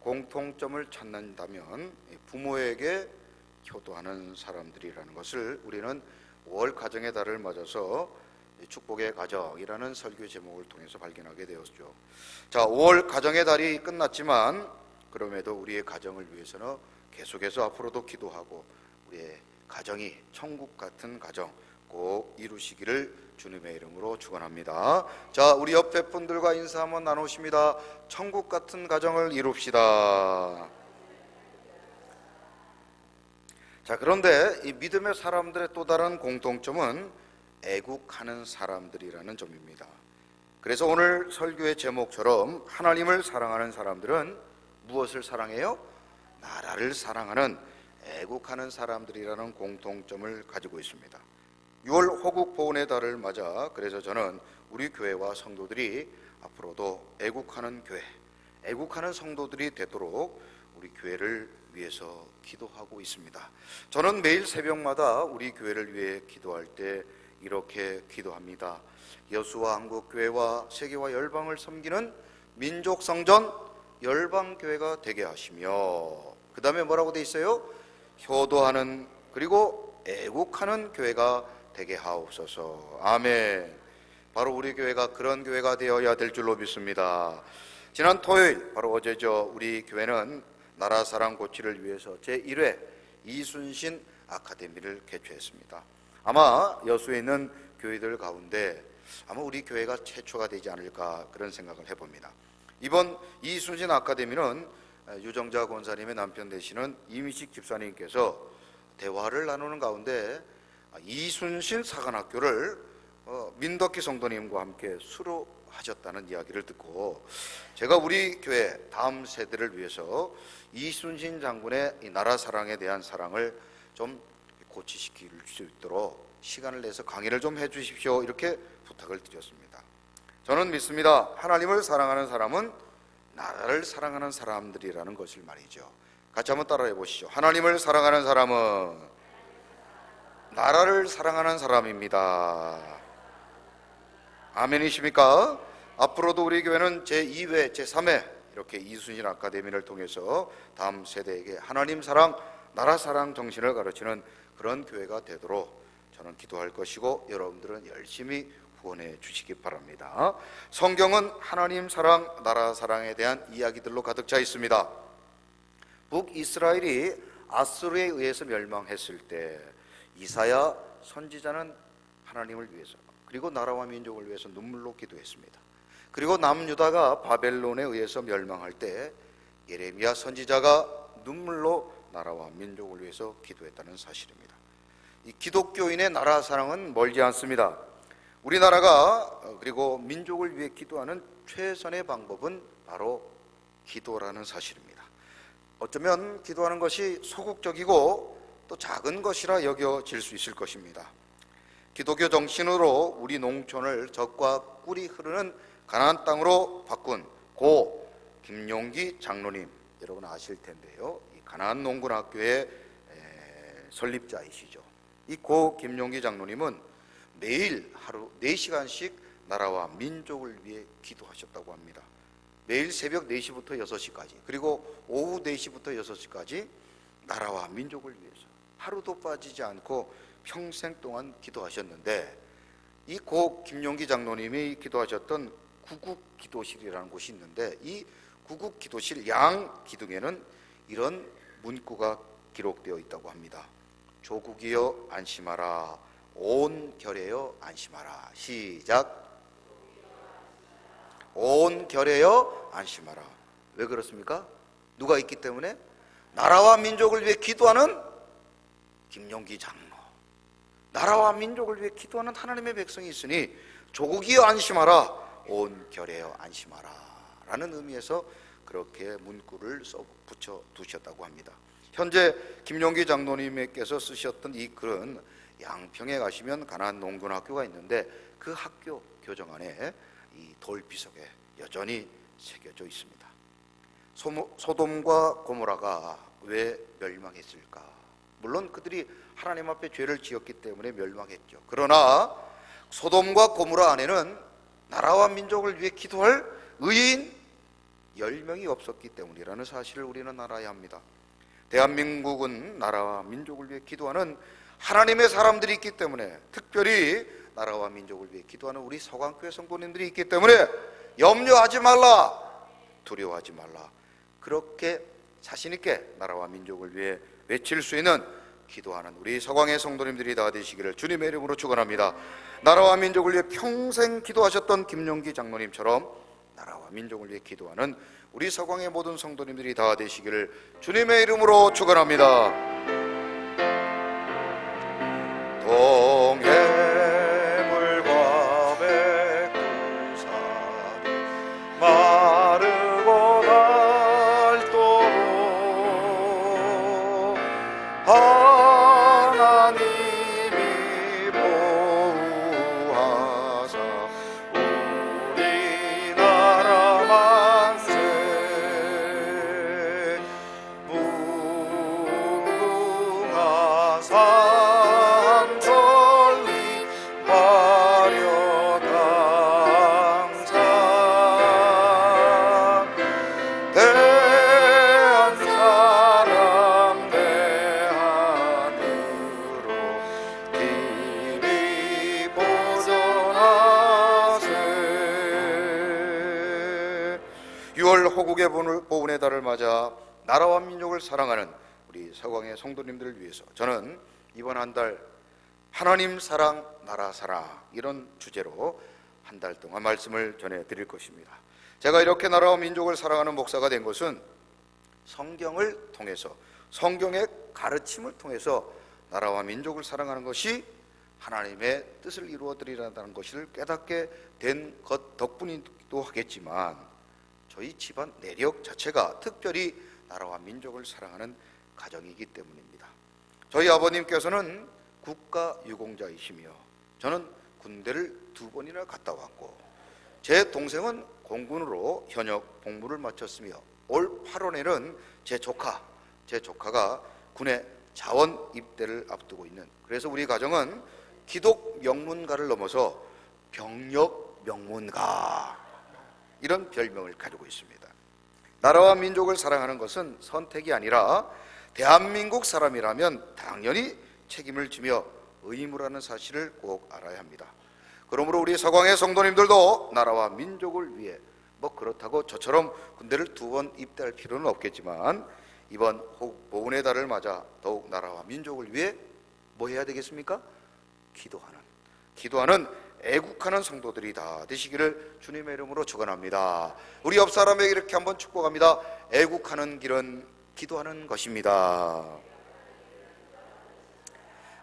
공통점을 찾는다면 부모에게 효도하는 사람들이라는 것을 우리는 5월 가정의 달을 맞아서 축복의 가정이라는 설교 제목을 통해서 발견하게 되었죠. 자, 5월 가정의 달이 끝났지만 그럼에도 우리의 가정을 위해서는 계속해서 앞으로도 기도하고 우리의 가정이 천국 같은 가정 꼭 이루시기를 주님의 이름으로 축원합니다. 자, 우리 옆에 분들과 인사 한번 나누십니다. 천국 같은 가정을 이룹시다. 자, 그런데 이 믿음의 사람들의 또 다른 공통점은 애국하는 사람들이라는 점입니다. 그래서 오늘 설교의 제목처럼 하나님을 사랑하는 사람들은 무엇을 사랑해요? 나라를 사랑하는 애국하는 사람들이라는 공통점을 가지고 있습니다. 6월 호국 보훈의 달을 맞아 그래서 저는 우리 교회와 성도들이 앞으로도 애국하는 교회, 애국하는 성도들이 되도록 우리 교회를 위해서 기도하고 있습니다. 저는 매일 새벽마다 우리 교회를 위해 기도할 때 이렇게 기도합니다. 여수와 한국교회와 세계와 열방을 섬기는 민족성전 열방교회가 되게 하시며, 그 다음에 뭐라고 돼 있어요? 효도하는 그리고 애국하는 교회가 되게 하옵소서. 아멘. 바로 우리 교회가 그런 교회가 되어야 될 줄로 믿습니다. 지난 토요일, 바로 어제죠, 우리 교회는 나라사랑 고치를 위해서 제1회 이순신 아카데미를 개최했습니다. 아마 여수에 있는 교회들 가운데 아마 우리 교회가 최초가 되지 않을까 그런 생각을 해봅니다. 이번 이순신 아카데미는 유정자 권사님의 남편 되시는 이미식 집사님께서 대화를 나누는 가운데 이순신 사관학교를 민덕기 성도님과 함께 수료하셨다는 이야기를 듣고 제가 우리 교회 다음 세대를 위해서 이순신 장군의 이 나라 사랑에 대한 사랑을 좀 고치시킬 수 있도록 시간을 내서 강의를 좀 해주십시오, 이렇게 부탁을 드렸습니다. 저는 믿습니다. 하나님을 사랑하는 사람은 나라를 사랑하는 사람들이라는 것을 말이죠. 같이 한번 따라해 보시죠. 하나님을 사랑하는 사람은 나라를 사랑하는 사람입니다. 아멘이십니까? 앞으로도 우리 교회는 제2회, 제3회 이렇게 이순신 아카데미를 통해서 다음 세대에게 하나님 사랑, 나라 사랑 정신을 가르치는 그런 교회가 되도록 저는 기도할 것이고 여러분들은 열심히 후원해 주시기 바랍니다. 성경은 하나님 사랑, 나라 사랑에 대한 이야기들로 가득 차 있습니다. 북이스라엘이 아수르에 의해서 멸망했을 때 이사야 선지자는 하나님을 위해서 그리고 나라와 민족을 위해서 눈물로 기도했습니다. 그리고 남유다가 바벨론에 의해서 멸망할 때 예레미야 선지자가 눈물로 나라와 민족을 위해서 기도했다는 사실입니다. 이 기독교인의 나라 사랑은 멀지 않습니다. 우리나라가 그리고 민족을 위해 기도하는 최선의 방법은 바로 기도라는 사실입니다. 어쩌면 기도하는 것이 소극적이고 또 작은 것이라 여겨질 수 있을 것입니다. 기독교 정신으로 우리 농촌을 젖과 꿀이 흐르는 가나안 땅으로 바꾼 고 김용기 장로님, 여러분 아실 텐데요. 이 가나안 농군학교의 설립자이시죠. 이 고 김용기 장로님은 매일 하루 4시간씩 나라와 민족을 위해 기도하셨다고 합니다. 매일 새벽 4시부터 6시까지 그리고 오후 4시부터 6시까지 나라와 민족을 위해서 하루도 빠지지 않고 평생 동안 기도하셨는데, 이 고 김용기 장로님이 기도하셨던 구국기도실이라는 곳이 있는데 이 구국기도실 양 기둥에는 이런 문구가 기록되어 있다고 합니다. 조국이여 안심하라, 온 결에여 안심하라. 시작. 온 결에여 안심하라. 왜 그렇습니까? 누가 있기 때문에? 나라와 민족을 위해 기도하는 김용기 장로, 나라와 민족을 위해 기도하는 하나님의 백성이 있으니 조국이여 안심하라, 온 결에여 안심하라 라는 의미에서 그렇게 문구를 붙여 두셨다고 합니다. 현재 김용기 장로님께서 쓰셨던 이 글은 양평에 가시면 가나안 농군학교가 있는데 그 학교 교정안에 이 돌비석에 여전히 새겨져 있습니다. 소돔과 고모라가 왜 멸망했을까? 물론 그들이 하나님 앞에 죄를 지었기 때문에 멸망했죠. 그러나 소돔과 고모라 안에는 나라와 민족을 위해 기도할 의인 10명이 없었기 때문이라는 사실을 우리는 알아야 합니다. 대한민국은 나라와 민족을 위해 기도하는 하나님의 사람들이 있기 때문에, 특별히 나라와 민족을 위해 기도하는 우리 서강교회 성도님들이 있기 때문에 염려하지 말라, 두려워하지 말라, 그렇게 자신 있게 나라와 민족을 위해 외칠 수 있는 기도하는 우리 서강의 성도님들이 다 되시기를 주님의 이름으로 축원합니다. 나라와 민족을 위해 평생 기도하셨던 김용기 장로님처럼 나라와 민족을 위해 기도하는 우리 서강의 모든 성도님들이 다 되시기를 주님의 이름으로 축원합니다. 동해물과 백두산이 마르고 닳도록 하나님이 보호하사 우리나라 만세 무궁화 산천리 화려강산 대한 사람 대한으로 길이 보존하세. 6월 호국의 보훈의 달을 맞아 나라와 민족을 사랑하는 우리 서강의 성도님들을 위해서 저는 이번 한 달 하나님 사랑, 나라 사랑, 이런 주제로 한 달 동안 말씀을 전해드릴 것입니다. 제가 이렇게 나라와 민족을 사랑하는 목사가 된 것은 성경을 통해서, 성경의 가르침을 통해서 나라와 민족을 사랑하는 것이 하나님의 뜻을 이루어드리라는 것을 깨닫게 된 것 덕분이기도 하겠지만, 저희 집안 내력 자체가 특별히 나라와 민족을 사랑하는 가정이기 때문입니다. 저희 아버님께서는 국가유공자이시며 저는 군대를 2번이나 갔다 왔고, 제 동생은 공군으로 현역 복무를 마쳤으며 올 8월에는 제 조카가 군에 자원 입대를 앞두고 있는, 그래서 우리 가정은 기독 명문가를 넘어서 병력 명문가, 이런 별명을 가지고 있습니다. 나라와 민족을 사랑하는 것은 선택이 아니라 대한민국 사람이라면 당연히 책임을 지며 의무라는 사실을 꼭 알아야 합니다. 그러므로 우리 서강의 성도님들도 나라와 민족을 위해, 그렇다고 저처럼 군대를 2번 입대할 필요는 없겠지만, 이번 보훈의 달을 맞아 더욱 나라와 민족을 위해 뭐 해야 되겠습니까? 기도하는 애국하는 성도들이 다 되시기를 주님의 이름으로 축원합니다. 우리 옆 사람에게 이렇게 한번 축복합니다. 애국하는 길은 기도하는 것입니다.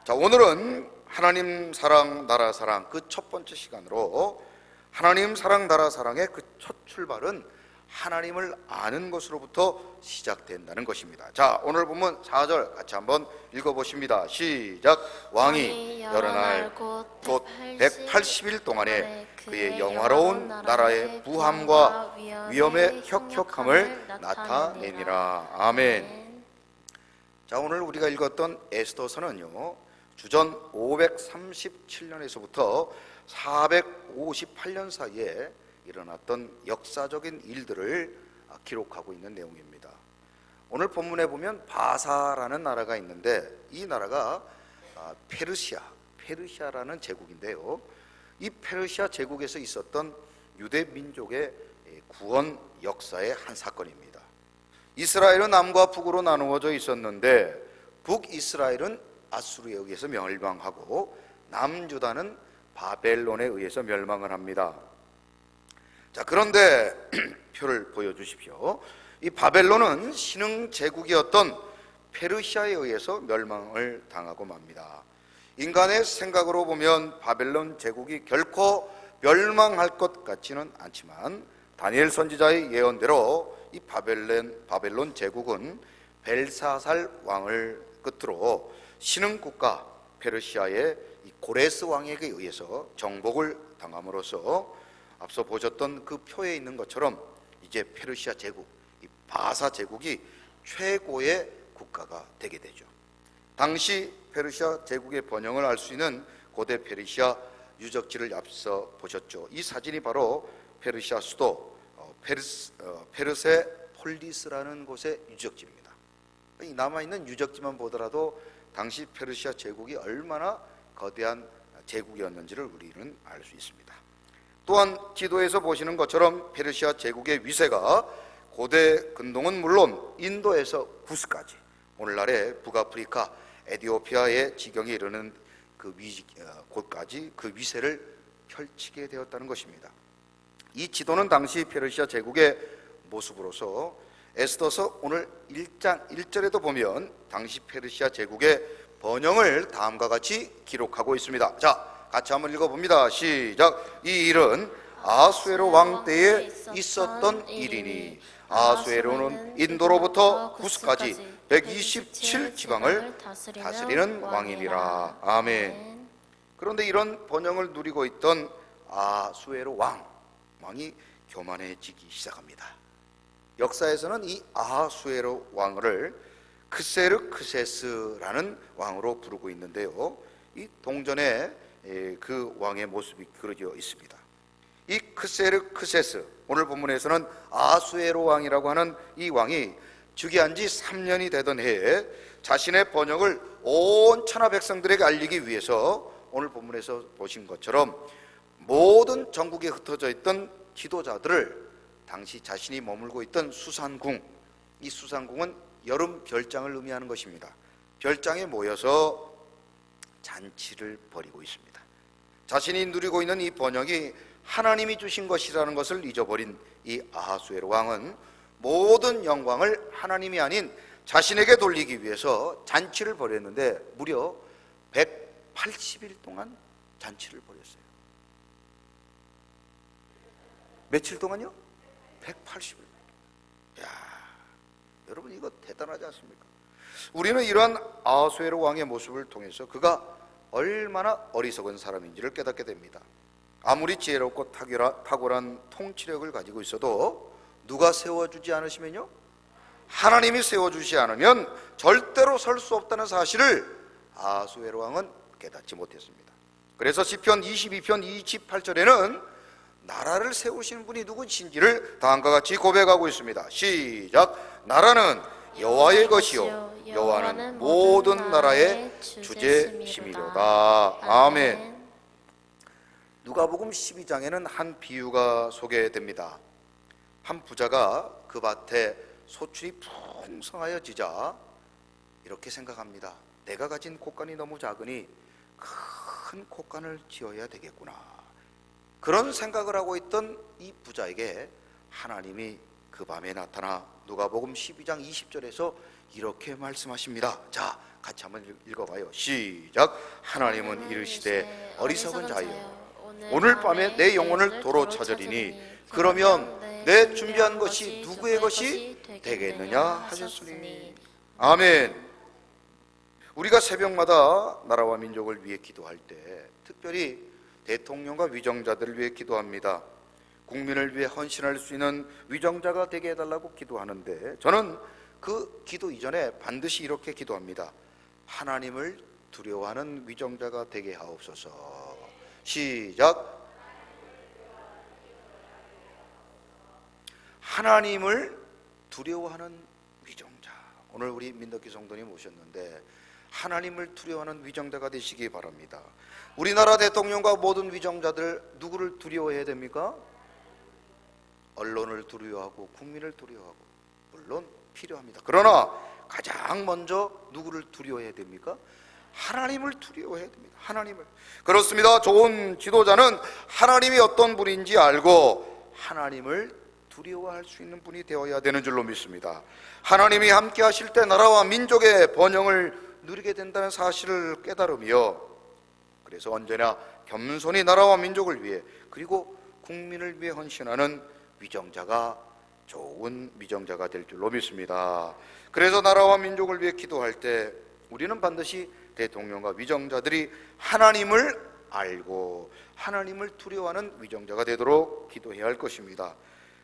자, 오늘은 하나님 사랑, 나라 사랑, 그 첫 번째 시간으로 하나님 사랑, 나라 사랑의 그 첫 출발은 하나님을 아는 것으로부터 시작된다는 것입니다. 자, 오늘 본문 4절 같이 한번 읽어보십니다. 시작. 왕이 여러 날 곧 180일 동안에 그의 영화로운 나라의 부함과 위엄의 혁혁함을 나타내니라. 아멘. 자, 오늘 우리가 읽었던 에스더서는요, 주전 537년에서부터 458년 사이에 일어났던 역사적인 일들을 기록하고 있는 내용입니다. 오늘 본문에 보면 바사라는 나라가 있는데, 이 나라가 페르시아라는 제국인데요, 이 페르시아 제국에서 있었던 유대 민족의 구원 역사의 한 사건입니다. 이스라엘은 남과 북으로 나누어져 있었는데, 북이스라엘은 아수르에 의해서 멸망하고 남유다는 바벨론에 의해서 멸망을 합니다. 자, 그런데 표를 보여주십시오. 이 바벨론은 신흥 제국이었던 페르시아에 의해서 멸망을 당하고 맙니다. 인간의 생각으로 보면 바벨론 제국이 결코 멸망할 것 같지는 않지만, 다니엘 선지자의 예언대로 이 바벨론 제국은 벨사살 왕을 끝으로 신흥 국가 페르시아의 이 고레스 왕에게 의해서 정복을 당함으로써 앞서 보셨던 그 표에 있는 것처럼 이제 페르시아 제국, 이 바사 제국이 최고의 국가가 되게 되죠. 당시 페르시아 제국의 번영을 알 수 있는 고대 페르시아 유적지를 앞서 보셨죠. 이 사진이 바로 페르시아 수도 페르세 폴리스라는 곳의 유적지입니다. 이 남아있는 유적지만 보더라도 당시 페르시아 제국이 얼마나 거대한 제국이었는지를 우리는 알 수 있습니다. 또한 지도에서 보시는 것처럼 페르시아 제국의 위세가 고대 근동은 물론 인도에서 구스까지, 오늘날의 북아프리카 에티오피아의 지경에 이르는 곳까지 그 위세를 펼치게 되었다는 것입니다. 이 지도는 당시 페르시아 제국의 모습으로서 에스더서 오늘 1장 1절에도 보면 당시 페르시아 제국의 번영을 다음과 같이 기록하고 있습니다. 자, 같이 한번 읽어봅니다. 시작. 이 일은 아수에로 왕 때에 있었던 일이니 아수에로는 인도로부터 구스까지 127지방을 다스리는 왕이니라. 아멘. 그런데 이런 번영을 누리고 있던 아수에로 왕이 교만해지기 시작합니다. 역사에서는 이 아하수에로 왕을 크세르크세스라는 왕으로 부르고 있는데요, 이 동전에 그 왕의 모습이 그려져 있습니다. 이 크세르크세스, 오늘 본문에서는 아하수에로 왕이라고 하는 이 왕이 즉위한 지 3년이 되던 해에 자신의 번영을 온 천하 백성들에게 알리기 위해서 오늘 본문에서 보신 것처럼 모든 전국에 흩어져 있던 지도자들을 당시 자신이 머물고 있던 수산궁, 이 수산궁은 여름 별장을 의미하는 것입니다. 별장에 모여서 잔치를 벌이고 있습니다. 자신이 누리고 있는 이 번영이 하나님이 주신 것이라는 것을 잊어버린 이 아하수에로 왕은 모든 영광을 하나님이 아닌 자신에게 돌리기 위해서 잔치를 벌였는데 무려 180일 동안 잔치를 벌였어요. 며칠 동안요? 180일. 야, 여러분 이거 대단하지 않습니까? 우리는 이러한 아하수에로 왕의 모습을 통해서 그가 얼마나 어리석은 사람인지를 깨닫게 됩니다. 아무리 지혜롭고 탁월한 통치력을 가지고 있어도 누가 세워주지 않으시면요, 하나님이 세워주지 않으면 절대로 설 수 없다는 사실을 아하수에로 왕은 깨닫지 못했습니다. 그래서 시편 22편 28절에는 나라를 세우신 분이 누구신지를 다음과 같이 고백하고 있습니다. 시작. 나라는 여호와의 것이요 여호와는 모든 나라의 주제심이로다. 아멘. 누가복음 12장에는 한 비유가 소개됩니다. 한 부자가 그 밭에 소출이 풍성하여지자 이렇게 생각합니다. 내가 가진 곳간이 너무 작으니 큰 곳간을 지어야 되겠구나. 그런 생각을 하고 있던 이 부자에게 하나님이 그 밤에 나타나 누가복음 12장 20절에서 이렇게 말씀하십니다. 자, 같이 한번 읽어봐요. 시작. 하나님은 이르시되 어리석은 자여 오늘 밤에 내 영혼을 도로 찾으리니 그러면 내 준비한 것이 누구의 것이 되겠느냐 하셨으니. 아멘. 우리가 새벽마다 나라와 민족을 위해 기도할 때 특별히 대통령과 위정자들을 위해 기도합니다. 국민을 위해 헌신할 수 있는 위정자가 되게 해달라고 기도하는데 저는 그 기도 이전에 반드시 이렇게 기도합니다. 하나님을 두려워하는 위정자가 되게 하옵소서. 시작. 하나님을 두려워하는 위정자. 오늘 우리 민덕기 성도님 오셨는데 하나님을 두려워하는 위정자가 되시기 바랍니다. 우리나라 대통령과 모든 위정자들 누구를 두려워해야 됩니까? 언론을 두려워하고 국민을 두려워하고 물론 필요합니다. 그러나 가장 먼저 누구를 두려워해야 됩니까? 하나님을 두려워해야 됩니다. 하나님을. 그렇습니다. 좋은 지도자는 하나님이 어떤 분인지 알고 하나님을 두려워할 수 있는 분이 되어야 되는 줄로 믿습니다. 하나님이 함께 하실 때 나라와 민족의 번영을 누리게 된다는 사실을 깨달으며 그래서 언제나 겸손히 나라와 민족을 위해 그리고 국민을 위해 헌신하는 위정자가 좋은 위정자가 될 줄로 믿습니다. 그래서 나라와 민족을 위해 기도할 때 우리는 반드시 대통령과 위정자들이 하나님을 알고 하나님을 두려워하는 위정자가 되도록 기도해야 할 것입니다.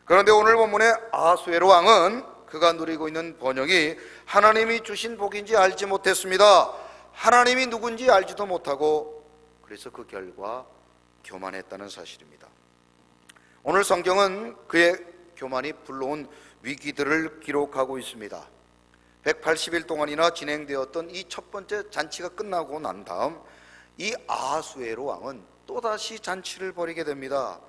그런데 오늘 본문의 아하수에로 왕은 그가 누리고 있는 번영이 하나님이 주신 복인지 알지 못했습니다. 하나님이 누군지 알지도 못하고 그래서 그 결과 교만했다는 사실입니다. 오늘 성경은 그의 교만이 불러온 위기들을 기록하고 있습니다. 180일 동안이나 진행되었던 이 첫 번째 잔치가 끝나고 난 다음 이 아하수에로 왕은 또다시 잔치를 벌이게 됩니다.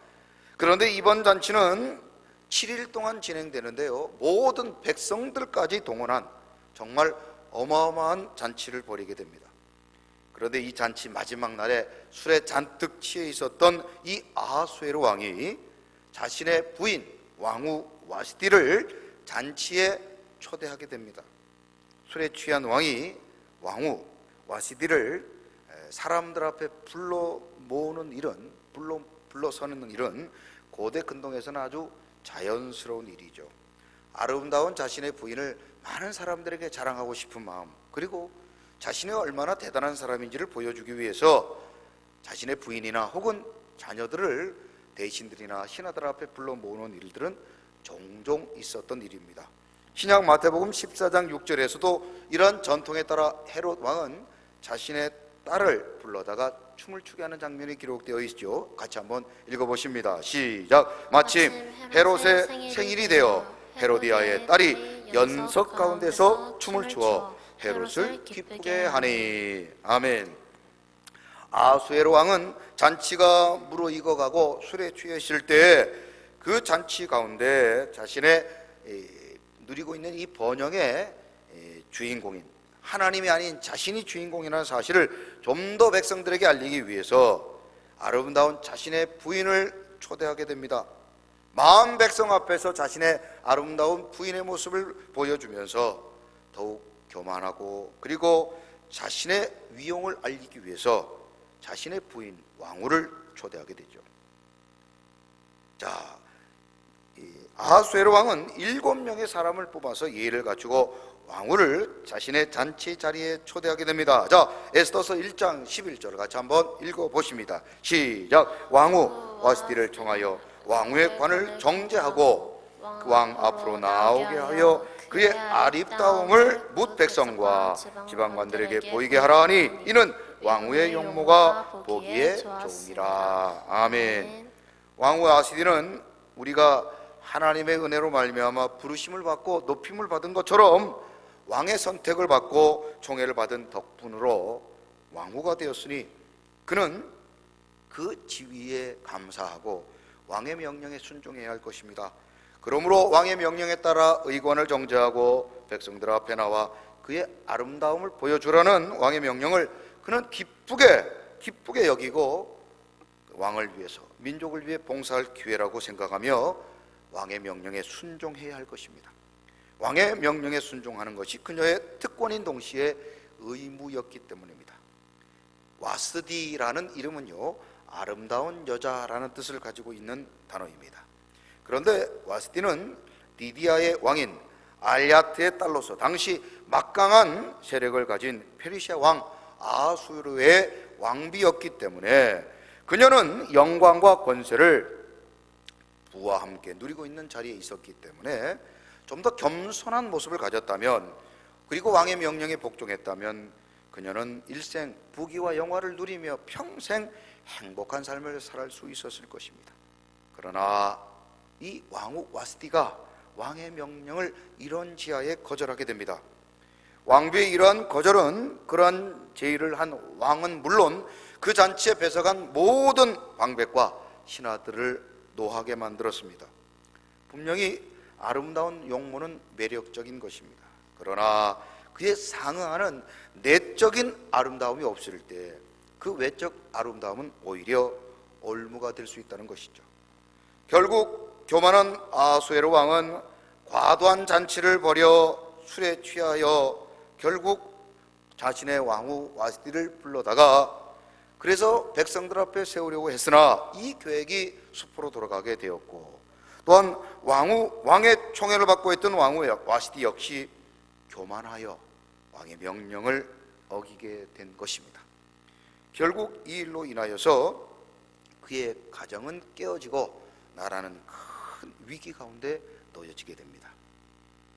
그런데 이번 잔치는 7일 동안 진행되는데요, 모든 백성들까지 동원한 정말 어마어마한 잔치를 벌이게 됩니다. 그런데 이 잔치 마지막 날에 술에 잔뜩 취해 있었던 이 아하수에로 왕이 자신의 부인 왕후 와스티를 잔치에 초대하게 됩니다. 술에 취한 왕이 왕후 와스티를 사람들 앞에 불러 모으는 일은, 불러서는 일은 고대 근동에서는 아주 자연스러운 일이죠. 아름다운 자신의 부인을 많은 사람들에게 자랑하고 싶은 마음, 그리고 자신이 얼마나 대단한 사람인지를 보여주기 위해서 자신의 부인이나 혹은 자녀들을 대신들이나 신하들 앞에 불러 모으는 일들은 종종 있었던 일입니다. 신약 마태복음 14장 6절에서도 이러한 전통에 따라 헤롯 왕은 자신의 딸을 불러다가 춤을 추게 하는 장면이 기록되어 있죠. 같이 한번 읽어보십니다. 시작. 마침 헤롯의 생일이 되어 헤로디아의 딸이 연석 가운데서 춤을 추어 헤롯을 기쁘게 하니. 아멘. 아하수에로 왕은 잔치가 무르익어가고 술에 취해 있을 때 그 잔치 가운데 자신의 누리고 있는 이 번영의 주인공인 하나님이 아닌 자신이 주인공이라는 사실을 좀 더 백성들에게 알리기 위해서 아름다운 자신의 부인을 초대하게 됩니다. 마음 백성 앞에서 자신의 아름다운 부인의 모습을 보여주면서 더욱 교만하고, 그리고 자신의 위용을 알리기 위해서 자신의 부인 왕후를 초대하게 되죠. 자, 아하수에로 왕은 7명의 사람을 뽑아서 예의를 갖추고 왕후를 자신의 잔치 자리에 초대하게 됩니다. 자, 에스더서 1장 11절 같이 한번 읽어보십니다. 시작. 왕후 와스티를 청하여 왕후의 관을 정제하고 그 왕 앞으로 나오게 하여 그의 아립다움을 뭇 백성과 지방관들에게 보이게 하라 하니 이는 왕후의 용모가 보기에 좋으니라. 아멘. 왕후 와스티는 우리가 하나님의 은혜로 말미암아 부르심을 받고 높임을 받은 것처럼 왕의 선택을 받고 총애를 받은 덕분으로 왕후가 되었으니 그는 그 지위에 감사하고 왕의 명령에 순종해야 할 것입니다. 그러므로 왕의 명령에 따라 의관을 정제하고 백성들 앞에 나와 그의 아름다움을 보여주라는 왕의 명령을 그는 기쁘게 여기고 왕을 위해서, 민족을 위해 봉사할 기회라고 생각하며 왕의 명령에 순종해야 할 것입니다. 왕의 명령에 순종하는 것이 그녀의 특권인 동시에 의무였기 때문입니다. 와스디라는 이름은요, 아름다운 여자라는 뜻을 가지고 있는 단어입니다. 그런데 와스디는 디디아의 왕인 알야트의 딸로서 당시 막강한 세력을 가진 페르시아 왕 아하수에로의 왕비였기 때문에 그녀는 영광과 권세를 부와 함께 누리고 있는 자리에 있었기 때문에 좀 더 겸손한 모습을 가졌다면, 그리고 왕의 명령에 복종했다면 그녀는 일생 부귀와 영화를 누리며 평생 행복한 삶을 살 수 있었을 것입니다. 그러나 이 왕후 와스티가 왕의 명령을 이런 지하에 거절하게 됩니다. 왕비의 이러한 거절은 그러한 제의를 한 왕은 물론 그 잔치에 배석한 모든 방백과 신하들을 노하게 만들었습니다. 분명히 아름다운 용모는 매력적인 것입니다. 그러나 그에 상응하는 내적인 아름다움이 없을 때 그 외적 아름다움은 오히려 올무가 될 수 있다는 것이죠. 결국 교만한 아하수에로 왕은 과도한 잔치를 벌여 술에 취하여 결국 자신의 왕후 와스티를 불러다가 그래서 백성들 앞에 세우려고 했으나 이 계획이 수포로 돌아가게 되었고, 또한 왕의 총애를 받고 있던 왕후 와스티 역시 교만하여 왕의 명령을 어기게 된 것입니다. 결국 이 일로 인하여서 그의 가정은 깨어지고 나라는 큰 위기 가운데 놓여지게 됩니다.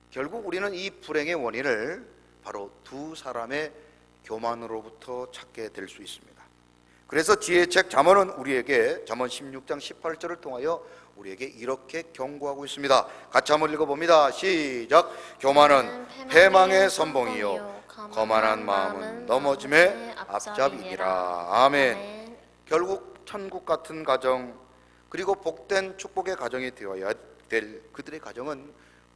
결국 우리는 이 불행의 원인을 바로 두 사람의 교만으로부터 찾게 될 수 있습니다. 그래서 지혜의 책 잠언은 우리에게 잠언 16장 18절을 통하여 우리에게 이렇게 경고하고 있습니다. 같이 한번 읽어봅니다. 시작. 교만은 패망의 선봉이요 거만한 마음은 넘어짐의 앞잡이니라. 아멘. 결국 천국 같은 가정, 그리고 복된 축복의 가정이 되어야 될 그들의 가정은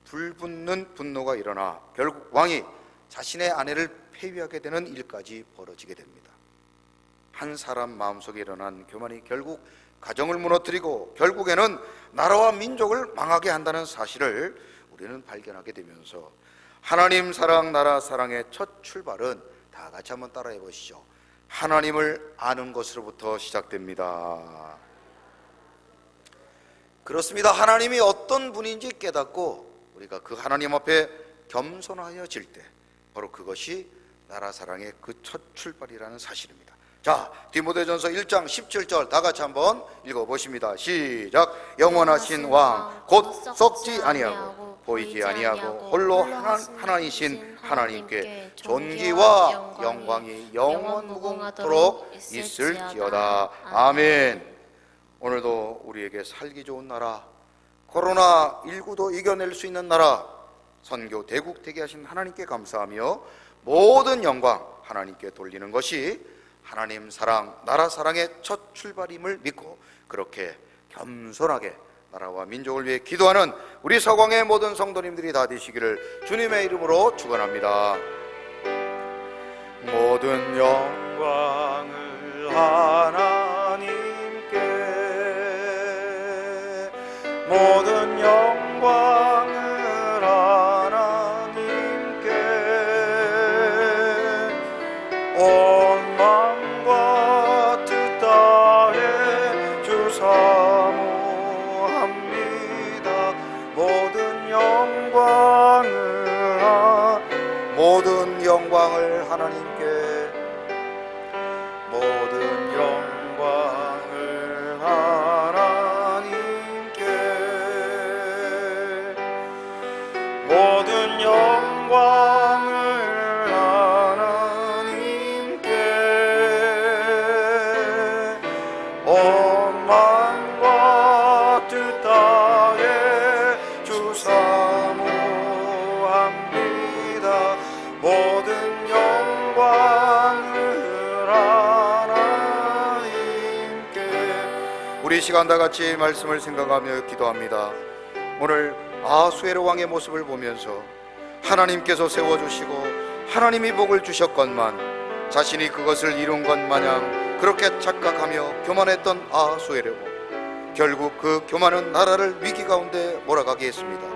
불붙는 분노가 일어나 결국 왕이 자신의 아내를 폐위하게 되는 일까지 벌어지게 됩니다. 한 사람 마음속에 일어난 교만이 결국 가정을 무너뜨리고 결국에는 나라와 민족을 망하게 한다는 사실을 우리는 발견하게 되면서 하나님 사랑, 나라 사랑의 첫 출발은 다 같이 한번 따라해 보시죠. 하나님을 아는 것으로부터 시작됩니다. 그렇습니다. 하나님이 어떤 분인지 깨닫고 우리가 그 하나님 앞에 겸손하여질 때 바로 그것이 나라 사랑의 그 첫 출발이라는 사실입니다. 자, 디모데전서 1장 17절 다 같이 한번 읽어보십니다. 시작. 영원하신 왕 곧 썩지 아니하고 보이지 아니하고 홀로 하나이신 하나님께 존귀와 영광이 영원 무궁하도록 있을지어다. 아멘. 오늘도 우리에게 살기 좋은 나라, 코로나19도 이겨낼 수 있는 나라, 선교 대국 되게 하신 하나님께 감사하며 모든 영광 하나님께 돌리는 것이 하나님 사랑, 나라 사랑의 첫 출발임을 믿고 그렇게 겸손하게 나라와 민족을 위해 기도하는 우리 서광의 모든 성도님들이 다 되시기를 주님의 이름으로 축원합니다. 모든 영광을 하나님께, 모든 영광을 하나님께, 온 마음과 뜻 다해 주 사모합니다. 모든 영광을 하나님께, 모든 영광을 하나님께, 모든 영광을 하나님께, 온 마음과 뜻 다해 주 사모합니다. 모든 영광을 하나님께. 우리 시간 다 같이 말씀을 생각하며 기도합니다. 오늘 아하수에로 왕의 모습을 보면서 하나님께서 세워주시고 하나님이 복을 주셨건만 자신이 그것을 이룬 것 마냥 그렇게 착각하며 교만했던 아하수에로, 결국 그 교만은 나라를 위기 가운데 몰아가게 했습니다.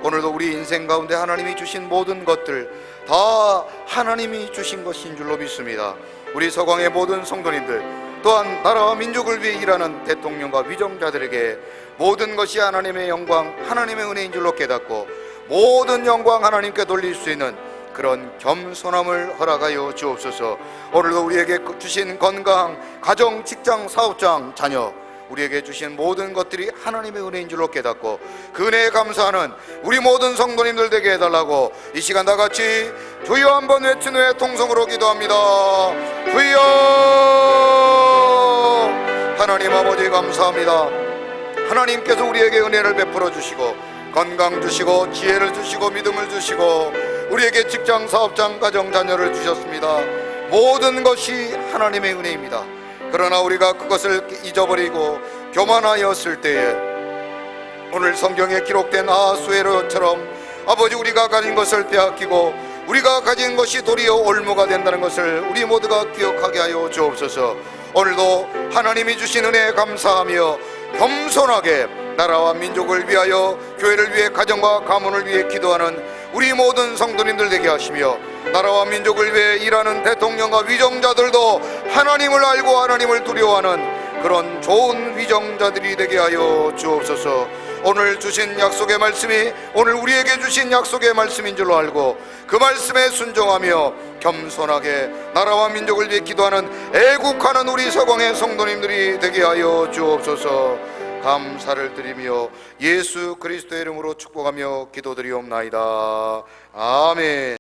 오늘도 우리 인생 가운데 하나님이 주신 모든 것들 다 하나님이 주신 것인 줄로 믿습니다. 우리 서광의 모든 성도님들, 또한 나라와 민족을 위해 일하는 대통령과 위정자들에게 모든 것이 하나님의 영광, 하나님의 은혜인 줄로 깨닫고 모든 영광 하나님께 돌릴 수 있는 그런 겸손함을 허락하여 주옵소서. 오늘도 우리에게 주신 건강, 가정, 직장, 사업장, 자녀, 우리에게 주신 모든 것들이 하나님의 은혜인 줄로 깨닫고 그 은혜에 감사하는 우리 모든 성도님들 되게 해달라고 이 시간 다 같이 주여 한번 외친 후에 통성으로 기도합니다. 주여. 하나님 아버지 감사합니다. 하나님께서 우리에게 은혜를 베풀어 주시고 건강 주시고 지혜를 주시고 믿음을 주시고 우리에게 직장, 사업장, 가정, 자녀를 주셨습니다. 모든 것이 하나님의 은혜입니다. 그러나 우리가 그것을 잊어버리고 교만하였을 때에 오늘 성경에 기록된 아하수에로처럼 아버지 우리가 가진 것을 빼앗기고 우리가 가진 것이 도리어 올무가 된다는 것을 우리 모두가 기억하게 하여 주옵소서. 오늘도 하나님이 주신 은혜에 감사하며 겸손하게 나라와 민족을 위하여, 교회를 위해, 가정과 가문을 위해 기도하는 우리 모든 성도님들 되게 하시며 나라와 민족을 위해 일하는 대통령과 위정자들도 하나님을 알고 하나님을 두려워하는 그런 좋은 위정자들이 되게 하여 주옵소서. 오늘 주신 약속의 말씀이 오늘 우리에게 주신 약속의 말씀인 줄로 알고 그 말씀에 순종하며 겸손하게 나라와 민족을 위해 기도하는 애국하는 우리 서광의 성도님들이 되게 하여 주옵소서. 감사를 드리며 예수 그리스도의 이름으로 축복하며 기도드리옵나이다. 아멘.